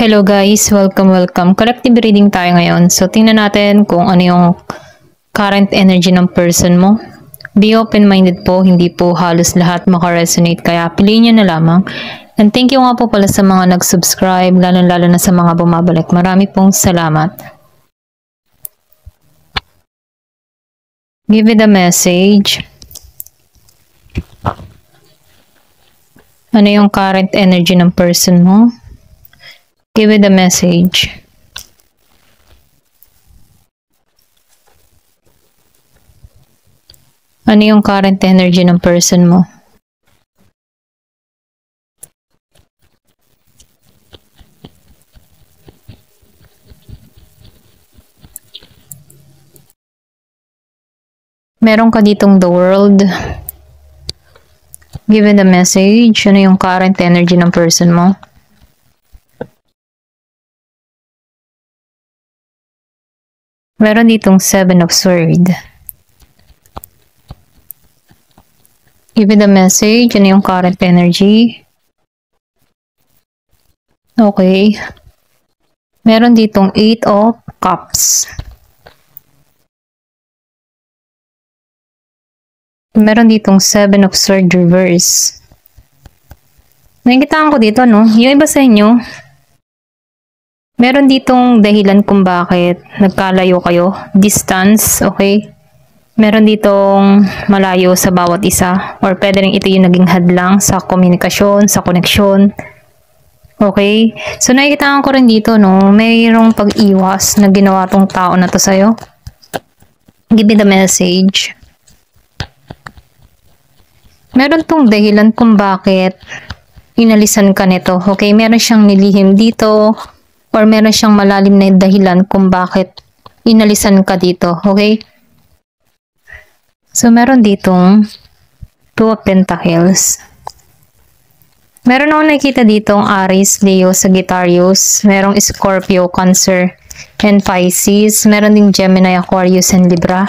Hello guys, welcome. Collective reading tayo ngayon. So tingnan natin kung ano yung current energy ng person mo. Be open-minded po, hindi po halos lahat makaresonate kaya piliin nyo na lamang. And thank you nga po pala sa mga nag-subscribe, lalo na sa mga bumabalik. Marami pong salamat. Give it a message. Ano yung current energy ng person mo? Give it a message. Ano yung current energy ng person mo? Meron ka ditong the world. Give it a message. Ano yung current energy ng person mo? Meron ditong 7 of Swords. Give it a message. Ano yung current energy? Okay. Meron ditong 8 of Cups. Meron ditong 7 of Swords reverse. Nakikitaan ko dito, no? Yung iba sa inyo, meron ditong dahilan kung bakit nagkalayo kayo. Distance, okay? Meron ditong malayo sa bawat isa. Or pwede rin ito yung naging hadlang sa komunikasyon, sa koneksyon. Okay? So, nakikitaan ko rin dito, no? Mayroong pag-iwas na ginawa tong tao na to sa'yo. Give me the message. Meron tong dahilan kung bakit inalisan ka nito. Okay? Meron siyang nilihim dito. Or meron siyang malalim na dahilan kung bakit inalisan ka dito. Okay? So, meron ditong 2 of Pentacles. Meron akong nakikita ditong Aries, Leo, Sagittarius. Merong Scorpio, Cancer, and Pisces. Meron ding Gemini, Aquarius, and Libra.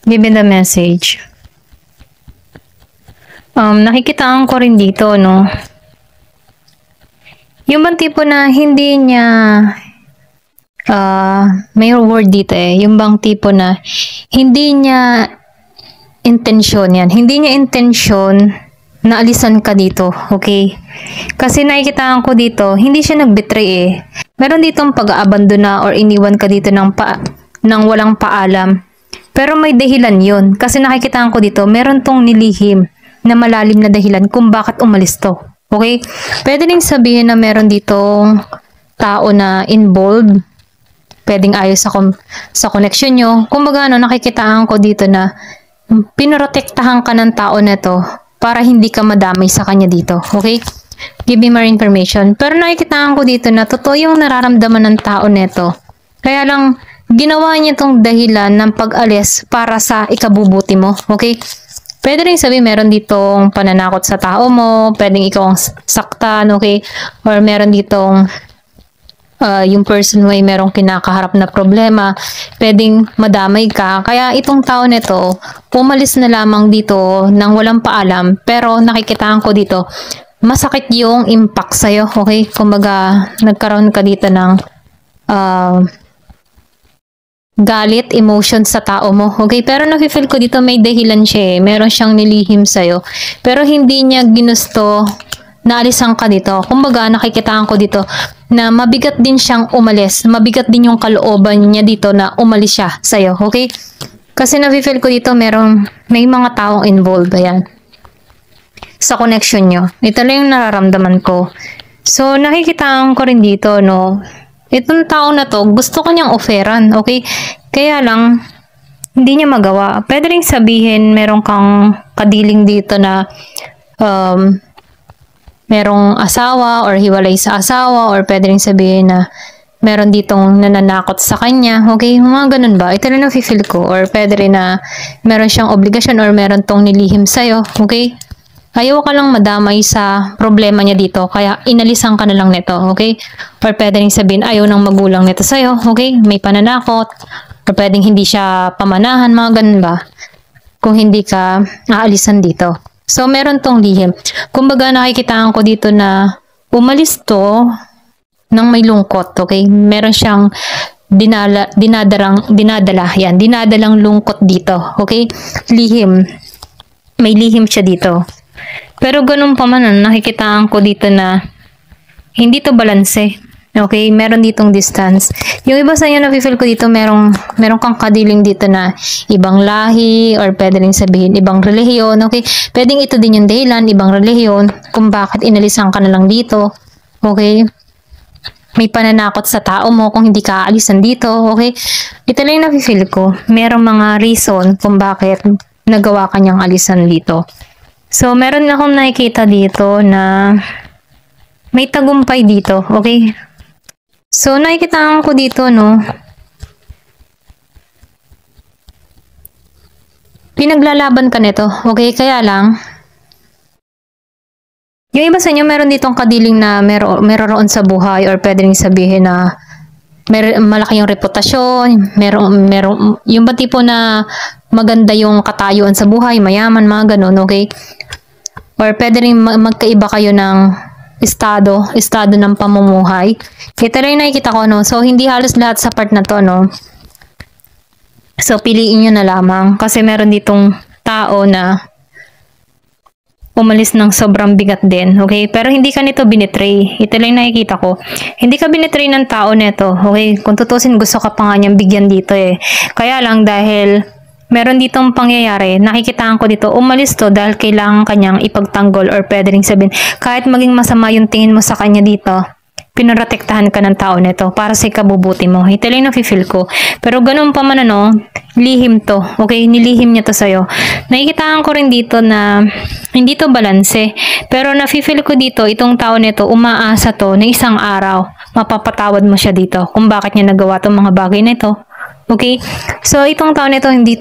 Give me the message. Nakikitaan ko rin dito, no? Yung bang tipo na hindi niya, may word dito yung bang tipo na hindi niya intensyon yan. Hindi niya intensyon na alisan ka dito, okay? Kasi nakikitaan ko dito, hindi siya nag-betray Meron ditong pag-aabandona or iniwan ka dito ng walang paalam. Pero may dahilan yun. Kasi nakikitaan ko dito, meron tong nilihim na malalim na dahilan kung bakit umalis to. Okay? Pwede rin sabihin na meron ditong tao na involved. Pwedeng ayos sa connection nyo. Kumbaga, nakikitaan ko dito na pinoprotektahan ka ng tao na to para hindi ka madamay sa kanya dito. Okay? Give me more information. Pero nakikitaan ko dito na totoo yung nararamdaman ng tao neto. Kaya lang, ginawa niya tong dahilan ng pag-alis para sa ikabubuti mo. Okay? Pwede rin sabihin meron ditong pananakot sa tao mo, pwedeng ikaw ang saktan, okay? Or meron ditong yung person mo ay merong kinakaharap na problema, pwedeng madamay ka. Kaya itong tao nito, pumalis na lamang dito nang walang paalam, pero nakikitaan ko dito, masakit yung impact sa'yo, okay? Kumbaga, nagkaroon ka dito ng galit, emotion sa tao mo. Okay? Pero nafe-feel ko dito may dahilan siya Meron siyang nilihim sa'yo. Pero hindi niya ginusto na alisan ka dito. Kumbaga, nakikitaan ko dito na mabigat din siyang umalis. Mabigat din yung kalooban niya dito na umalis siya sa'yo. Okay? Kasi nafe-feel ko dito may mga taong involved. Ayan. Sa connection nyo. Ito lang yung nararamdaman ko. So, nakikitaan ko rin dito, no? Itong tao na to, gusto ko niyang offeran, okay? Kaya lang, hindi niya magawa. Pwede rin sabihin, meron kang kadiling dito na merong asawa or hiwalay sa asawa or pwede rin sabihin na meron ditong nananakot sa kanya, okay? Mga ganun ba? Ito na nafe-feel ko. Or pwede rin na meron siyang obligasyon or meron tong nilihim sa'yo, okay? Ayaw ka lang madamay sa problema niya dito, kaya inalisan ka na lang nito, okay? Or pwede rin sabihin, ayaw ng magulang nito sa'yo, okay? May pananakot, or pwedeng hindi siya pamanahan, mga ganun ba? Kung hindi ka aalisan dito. So, meron tong lihim. Kumbaga, nakikitaan ko dito na umalis to ng may lungkot, okay? Meron siyang dinadalang lungkot dito, okay? Lihim. May lihim siya dito. Pero ganun pa man, nakikitaan ko dito na hindi to balanse. Okay, meron ditong distance. Yung iba sa inyo na-feel ko dito, meron kang kadiling dito na ibang lahi or pwede rin sabihin ibang relihiyon. Okay, pwedeng ito din yung dahilan, ibang relihiyon kung bakit inalisan ka na lang dito. Okay, may pananakot sa tao mo kung hindi ka aalisan dito. Okay, ito lang yung na-feel ko. Merong mga reason kung bakit nagawa kanyang alisan dito. So, meron akong nakikita dito na may tagumpay dito. Okay, so, nakikita ko dito, no, pinaglalaban ka nito. Okay, kaya lang, yung iba sa inyo, meron ditong kadiling na meron sa buhay or pwede rin sabihin na malaki yung reputasyon, yung ba tipo na maganda yung katayuan sa buhay, mayaman, mga ganun, okay? Or pwede rin magkaiba kayo ng estado ng pamumuhay. Ito rin nakikita ko, no? So, hindi halos lahat sa part na to, no? So, piliin nyo na lamang. Kasi meron ditong tao na umalis ng sobrang bigat din, okay? Pero hindi ka nito binitray. Ito lang nakikita ko. Hindi ka binitray ng tao nito, okay? Kung tutusin, gusto ka pa nga niyang bigyan dito, eh. Kaya lang, dahil meron ditong pangyayari, nakikitaan ko dito, umalis to dahil kailangan kanyang ipagtanggol or pwede rin sabihin, kahit maging masama yung tingin mo sa kanya dito, pinoprotektahan ka ng tao nito para sa ikabubuti mo. Ito lang yung na-feel ko. Pero ganun pa man, ano, lihim to. Okay, nilihim niya to sa'yo. Nakikitaan ko rin dito na hindi to balanse. Pero na-feel ko dito, itong tao nito, umaasa to na isang araw, mapapatawad mo siya dito kung bakit niya nagawa tong mga bagay na ito. Okay? So, itong taon nito, hindi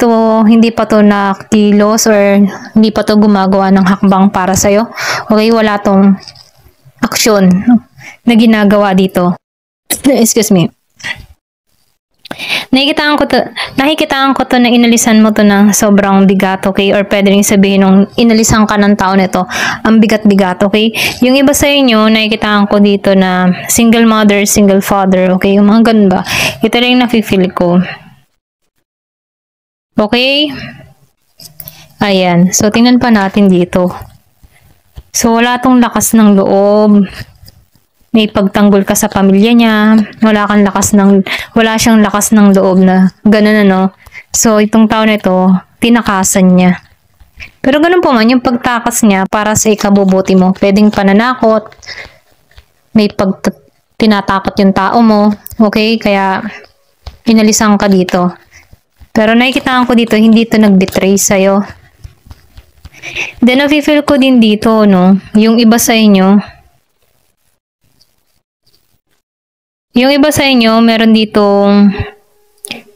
pa to nakilos or hindi pa to gumagawa ng hakbang para sa'yo. Okay? Wala tong aksyon na ginagawa dito. Excuse me. Nakikitaan ko to na inalisan mo to ng sobrang bigat, okay? Or pwede rin sabihin nung inalisan ka ng tao nito, ang bigat-bigat, okay? Yung iba sa inyo, nakikitaan ko dito na single mother, single father, okay? Yung mga ganun ba? Ito rin yung nafe-feel ko. Okay? Ayan. So, tingnan pa natin dito. So, wala tong lakas ng loob. May pagtanggol ka sa pamilya niya, wala siyang lakas ng loob na ganun, ano. So, itong tao na ito, tinakasan niya. Pero ganun po man, yung pagtakas niya para sa ikabubuti mo, pwedeng pananakot, may tinatakot yung tao mo, okay, kaya inalisan ka dito. Pero nakikitaan ko dito, hindi ito nag-betray sa'yo. Then, nafe-feel ko din dito, no, yung iba sa inyo, meron ditong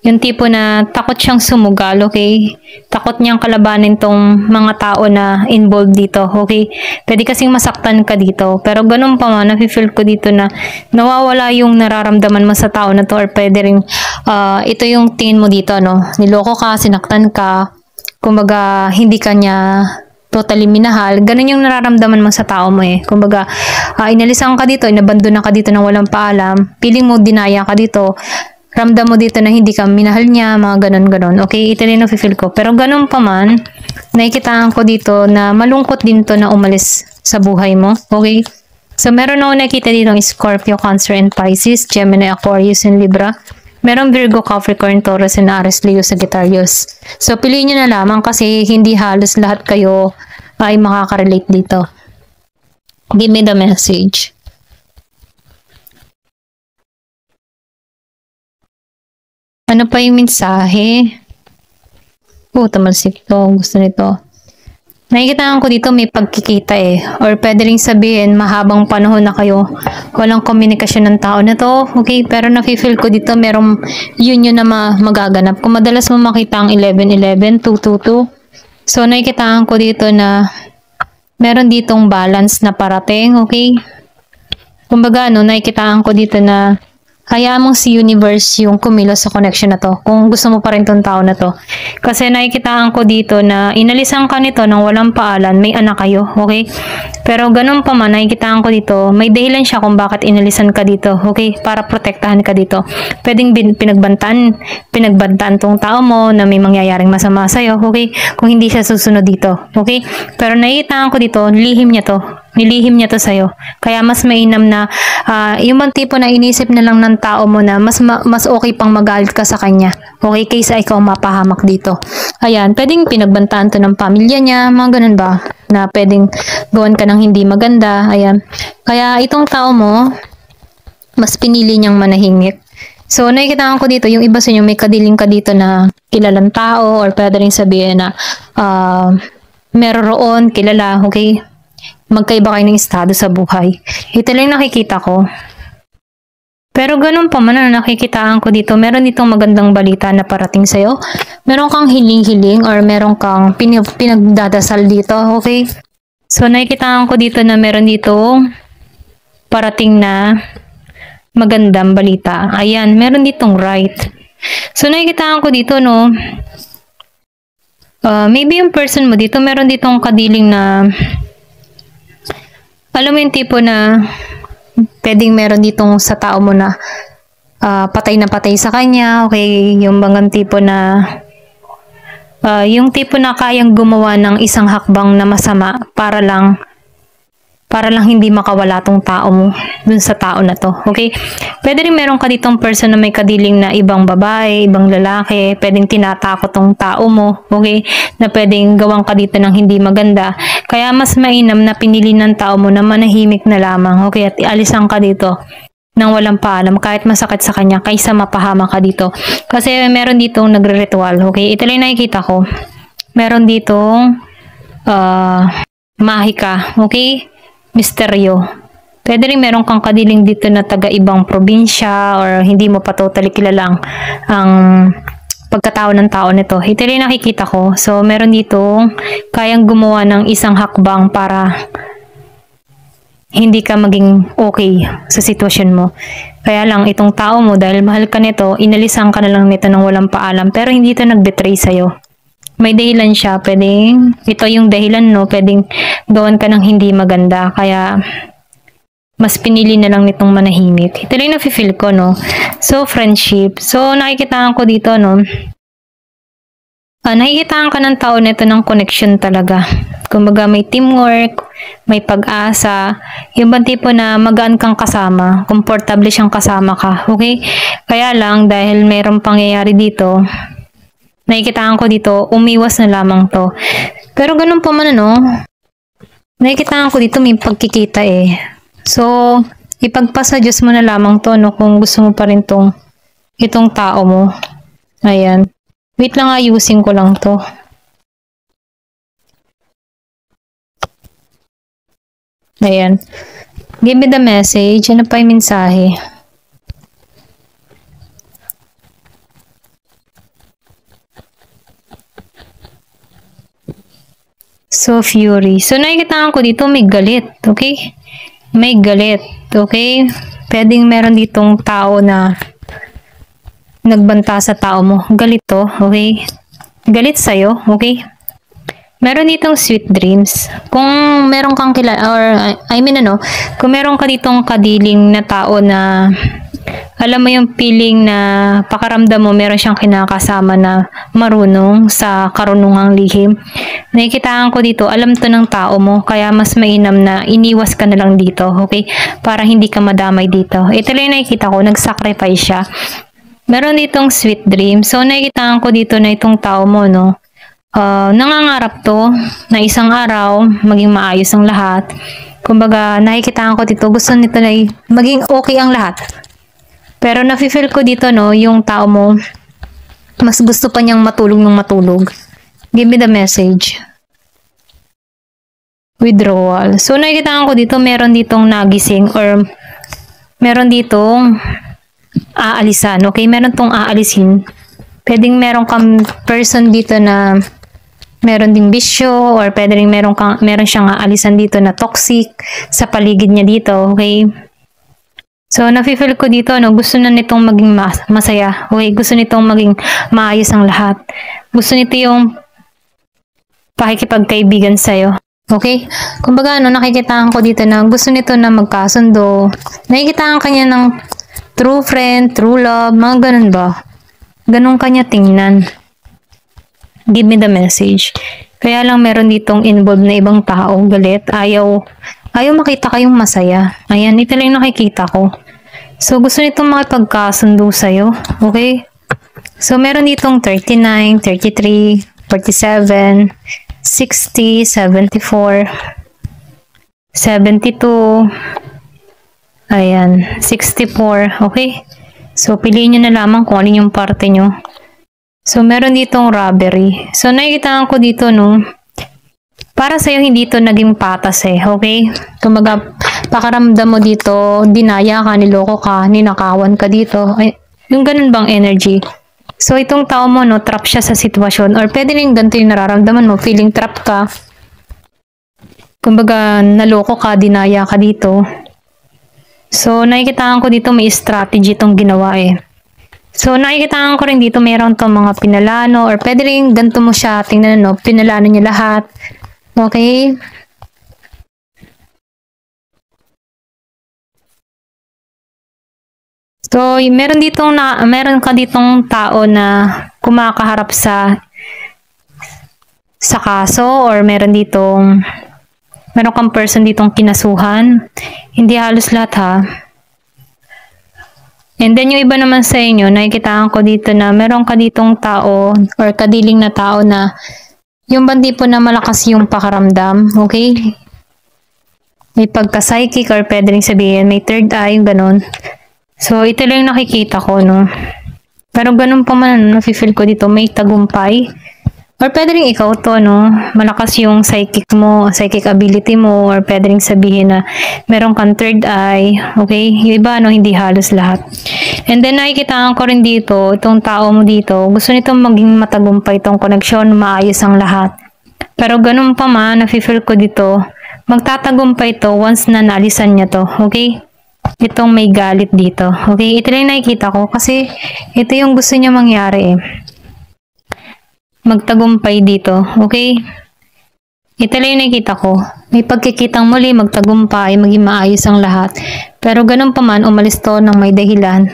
yung tipo na takot siyang sumugal, okay? Takot niyang kalabanin tong mga tao na involved dito, okay? Pwede kasing masaktan ka dito. Pero ganun pa man, nafe-feel ko dito na nawawala yung nararamdaman mo sa tao na to or pwede rin, ito yung tingin mo dito, no? Niloko ka, sinaktan ka, kumbaga hindi ka niya totally minahal, ganun yung nararamdaman mo sa tao mo, eh. Kumbaga, inalisan ka dito, inabandona ka dito nang walang paalam, feeling mo dinaya ka dito, ramdam mo dito na hindi ka minahal niya, mga ganun-ganun. Okay, ito rin na-feel ko. Pero ganun pa man, nakikitaan ko dito na malungkot din to na umalis sa buhay mo. Okay, so meron ako nakita dito ng Scorpio, Cancer, and Pisces, Gemini, Aquarius, and Libra. Meron Virgo, Capricorn, Taurus, and Aries, Leo, Sagittarius. So, piliin nyo na lamang kasi hindi halos lahat kayo ay makaka-relate dito. Give me the message. Ano pa yung mensahe? Tamalsik to. Gusto nito. Nakikitaan ko dito may pagkikita, eh. Or pwede rin sabihin, mahabang panahon na kayo. Walang komunikasyon ng tao na to. Okay? Pero nafe-feel ko dito, merong union na magaganap. Kung madalas mo makita ang 11-11, 2-2-2. So, nakikitaan ko dito na meron ditong balance na parating. Okay? Kumbaga, nakikitaan ko dito na hayaan mong si universe yung kumilos sa connection na to. Kung gusto mo pa rin tong tao na to. Kasi nakikitaan ko dito na inalisan ka nito nang walang paalam, may anak kayo, okay? Pero ganun pa man, nakikitaan ko dito, may dahilan siya kung bakit inalisan ka dito, okay? Para protektahan ka dito. Pwedeng pinagbantaan tong tao mo na may mangyayaring masama sa'yo, okay? Kung hindi siya susunod dito, okay? Pero nakikitaan ko dito, lihim niya to. Nilihim niya to sa'yo. Kaya mas mainam na yung bang tipo na inisip na lang ng tao mo na mas okay pang magalit ka sa kanya. Okay, kaysa ikaw mapahamak dito. Ayan, pwedeng pinagbantaan to ng pamilya niya, mga ganun ba? Na pwedeng gawan ka ng hindi maganda. Ayan. Kaya itong tao mo, mas pinili niyang manahimik. So, nakikita ko dito, yung iba sa inyo, may kadiling ka dito na kilalang tao or pwede rin sabihin na meron roon, kilala, okay? Magkaiba kayo ng estado sa buhay. Ito lang nakikita ko. Pero ganun pa man, nakikitaan ko dito, meron ditong magandang balita na parating sa'yo. Meron kang hiling-hiling or meron kang pinagdadasal dito, okay? So, nakikitaan ko dito na meron dito parating na magandang balita. Ayan, meron ditong right. So, nakikitaan ko dito, no, maybe yung person mo dito, meron ditong kadiling na alam mo yung tipo na pwedeng meron ditong sa tao mo na patay na patay sa kanya, okay? Yung bangang tipo na yung tipo na kayang gumawa ng isang hakbang na masama para lang hindi makawala tong tao mo dun sa tao na to, okay? Pwede rin meron ka ditong person na may kadiling na ibang babae, ibang lalaki, pwedeng tinatakot tong tao mo, okay? Na pwedeng gawang ka dito ng hindi maganda. Kaya mas mainam na pinili ng tao mo na manahimik na lamang, okay? At ialisan ka dito nang walang paalam kahit masakit sa kanya kaysa mapahama ka dito. Kasi meron ditong nagre-ritual, okay? Ito lang nakikita ko. Meron ditong mahika, okay? Misteryo. Pwede rin meron kang kadiling dito na taga ibang probinsya or hindi mo pa totally kilala ang pagkatao ng tao nito. Ito rin nakikita ko. So, meron dito kayang gumawa ng isang hakbang para hindi ka maging okay sa sitwasyon mo. Kaya lang, itong tao mo, dahil mahal ka nito, inalisan ka na lang nito ng walang paalam. Pero hindi ito nag-betray sa'yo. May dahilan siya, pwedeng, ito yung dahilan, no, pwedeng gawan ka ng hindi maganda, kaya mas pinili na lang nitong manahimik. Ito lang nafe-feel ko, no. So, friendship. So, nakikitaan ko dito, no, nakikitaan ka ng tao nito ng connection talaga. Kumbaga, may teamwork, may pag-asa, yung bang tipo na magaan kang kasama, komportable siyang kasama ka, okay? Kaya lang, dahil mayroong pangyayari dito, nakikitaan ko dito, umiwas na lamang to. Pero ganun pa man, ano, nakikitaan ko dito, may pagkikita eh. So, ipagpasa Diyos mo na lamang to, no, kung gusto mo pa rin itong tao mo. Ayan. Wait lang, ayusin ko lang to. Ayan. Give me the message. Ano pa yung mensahe? So, fury. So, nakikita ko dito may galit. Okay? May galit. Okay? Pwedeng meron ditong tao na nagbanta sa tao mo. Galit to. Okay? Galit sa'yo. Okay? Meron ditong sweet dreams. Kung meron kang kung meron ka ditong kadiling na tao na alam mo yung feeling na pakaramdam mo meron siyang kinakasama na marunong sa karunungang lihim. Nakikitaan ko dito, alam to ng tao mo, kaya mas mainam na iniwas ka na lang dito, okay? Para hindi ka madamay dito. Ito lang nakikita ko, nag-sacrifice siya. Meron ditong sweet dream. So, nakikitaan ko dito na itong tao mo, no? Nangangarap to na isang araw maging maayos ang lahat. Kumbaga, nakikitaan ko dito, gusto nito na maging okay ang lahat. Pero nafe-feel ko dito, no, yung tao mo, mas gusto pa niyang matulog ng matulog. Give me the message. Withdrawal. So, nakikitaan ko dito, meron ditong nagising or meron ditong aalisan. Okay, meron tong aalisin. Pwedeng meron kang person dito na meron ding bisyo or pwede rin meron siyang aalisan dito na toxic sa paligid niya dito, okay? So, nafe-feel ko dito, no, gusto na nitong maging masaya. Okay, gusto nitong maging maayos ang lahat. Gusto nito yung pakikipagkaibigan sa'yo. Okay? Kumbaga, nakikitaan ko dito na gusto nito na magkasundo. Nakikitaan kanya ng true friend, true love, mga ganun ba? Ganun kanya tingnan. Give me the message. Kaya lang meron ditong involved na ibang tao, galit, ayaw makita kayong masaya. Ayan, ito lang nakikita ko. So, gusto nitong makipagkasundo sa'yo. Okay? So, meron ditong 39, 33, 47, 60, 74, 72, ayan, 64. Okay? So, piliin nyo na lamang kung alin yung parte nyo. So, meron ditong robbery. So, nakikita ko dito, no, para sa'yo hindi to naging patas eh, okay? Kumaga, pakaramdam mo dito, dinaya ka, niloko ka, ninakawan ka dito. Ay, yung ganun bang energy? So, itong tao mo, no, trap siya sa sitwasyon. Or pwede rin ganito yung nararamdaman mo, feeling trap ka. Kumbaga, naloko ka, dinaya ka dito. So, nakikitaan ko dito may strategy itong ginawa eh. So, nakikitaan ko rin dito mayroon itong mga pinalano. Or pwede rin ganito mo siya, tingnan no, pinalano niya lahat. Okay? So, meron ka ditong tao na kumakaharap sa kaso or meron kang person ditong kinasuhan. Hindi halos lahat ha. And then yung iba naman sa inyo, nakikitaan ko dito na meron ka ditong tao or kadiling na tao na yung bang tipo na malakas yung pakaramdam, okay? May pagka-psychic or pwede rin sabihin, may third eye, yung ganun. So, ito lang nakikita ko, no? Pero ganun pa man, nafe-feel ko dito, may tagumpay. Or pwede rin ikaw to, no? Malakas yung psychic mo, psychic ability mo, or pwede rin sabihin na meron kang third eye, okay? Yung iba, no? Hindi halos lahat. And then, nakikitaan ko rin dito, itong tao mo dito, gusto nitong maging matagumpay itong connection, maayos ang lahat. Pero ganun pa man, nafe-feel ko dito, magtatagumpay ito once na naalisan niya to, okay? Itong may galit dito, okay? Ito lang nakikita ko kasi ito yung gusto niya mangyari eh. Magtagumpay dito, okay? Ito lang yung nakikita ko. May pagkikitang muli, magtagumpay, maging maayos ang lahat. Pero ganun pa man, umalis to ng may dahilan.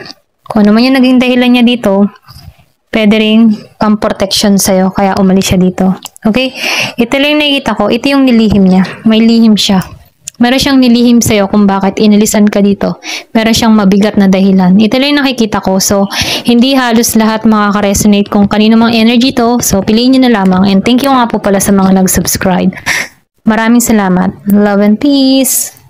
Kung ano man yung naging dahilan niya dito, pwede rin pang protection sa'yo, kaya umalis siya dito. Okay? Ito lang yung nakikita ko. Ito yung nilihim niya. May lihim siya. Meron siyang nilihim sa'yo kung bakit inilisan ka dito. Meron siyang mabigat na dahilan. Ito lang yung nakikita ko. So, hindi halos lahat makaka-resonate kung kanino mang energy to. So, piliin nyo na lamang. And thank you nga po pala sa mga nag-subscribe. Maraming salamat. Love and peace!